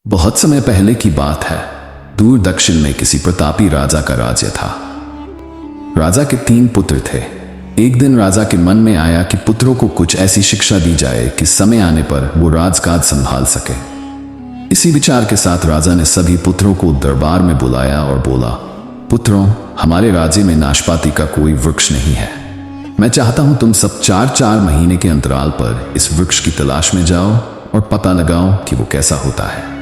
बहुत समय पहले की बात है। दूर दक्षिण में किसी प्रतापी राजा का राज्य था। राजा के 3 पुत्र थे। एक दिन राजा के मन में आया कि पुत्रों को कुछ ऐसी शिक्षा दी जाए कि समय आने पर वो राजकाज संभाल सके। इसी विचार के साथ राजा ने सभी पुत्रों को दरबार में बुलाया और बोला, पुत्रों, हमारे राज्य में नाशपाती का कोई वृक्ष नहीं है। मैं चाहता हूं तुम सब 4-4 महीने के अंतराल पर इस वृक्ष की तलाश में जाओ और पता लगाओ कि वो कैसा होता है।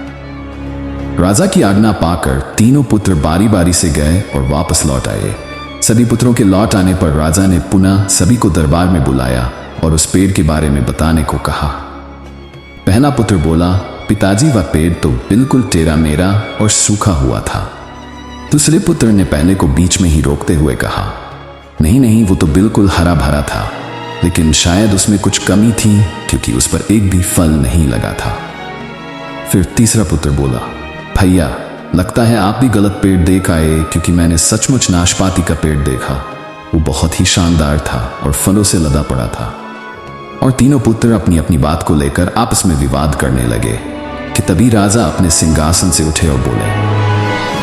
राजा की आज्ञा पाकर तीनों पुत्र बारी बारी से गए और वापस लौट आए। सभी पुत्रों के लौट आने पर राजा ने पुनः सभी को दरबार में बुलाया और उस पेड़ के बारे में बताने को कहा। पहला पुत्र बोला, पिताजी, वह पेड़ तो बिल्कुल टेढ़ा मेढ़ा और सूखा हुआ था। दूसरे पुत्र ने पहले को बीच में ही रोकते हुए कहा, नहीं नहीं, वो तो बिल्कुल हरा भरा था, लेकिन शायद उसमें कुछ कमी थी क्योंकि उस पर एक भी फल नहीं लगा था। फिर तीसरा पुत्र बोला, भैया, लगता है आप भी गलत पेड़ देख आए, क्योंकि मैंने सचमुच नाशपाती का पेड़ देखा। वो बहुत ही शानदार था और फलों से लदा पड़ा था। और तीनों पुत्र अपनी अपनी बात को लेकर आपस में विवाद करने लगे कि तभी राजा अपने सिंहासन से उठे और बोले,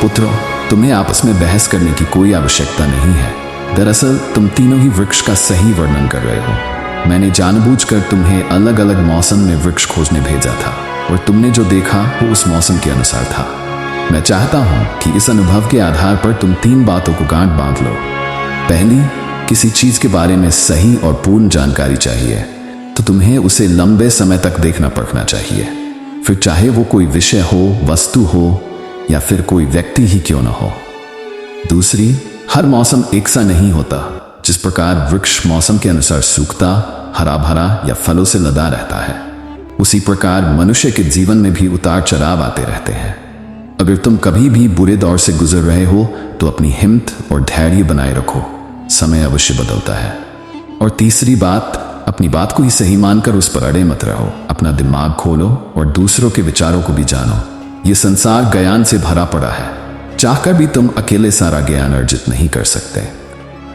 पुत्रों, तुम्हें आपस में बहस करने की कोई आवश्यकता नहीं है। दरअसल तुम तीनों ही वृक्ष का सही वर्णन कर रहे हो। मैंने जानबूझकर तुम्हें अलग अलग मौसम में वृक्ष खोजने भेजा था और तुमने जो देखा वो उस मौसम के अनुसार था। मैं चाहता हूं कि इस अनुभव के आधार पर तुम 3 बातों को गांठ बांध लो। पहली, किसी चीज के बारे में सही और पूर्ण जानकारी चाहिए तो तुम्हें उसे लंबे समय तक देखना परखना चाहिए, फिर चाहे वो कोई विषय हो, वस्तु हो या फिर कोई व्यक्ति ही क्यों न हो। दूसरी, हर मौसम एक सा नहीं होता। जिस प्रकार वृक्ष मौसम के अनुसार सूखता, हरा भरा या फलों से लदा रहता है, उसी प्रकार मनुष्य के जीवन में भी उतार चढ़ाव आते रहते हैं। अगर तुम कभी भी बुरे दौर से गुजर रहे हो तो अपनी हिम्मत और धैर्य बनाए रखो, समय अवश्य बदलता है। और तीसरी बात, अपनी बात को ही सही मानकर उस पर अड़े मत रहो। अपना दिमाग खोलो और दूसरों के विचारों को भी जानो। ये संसार ज्ञान से भरा पड़ा है। चाहकर भी तुम अकेले सारा ज्ञान अर्जित नहीं कर सकते।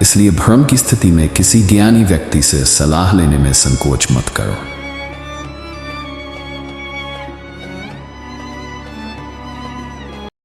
इसलिए भ्रम की स्थिति में किसी ज्ञानी व्यक्ति से सलाह लेने में संकोच मत करो।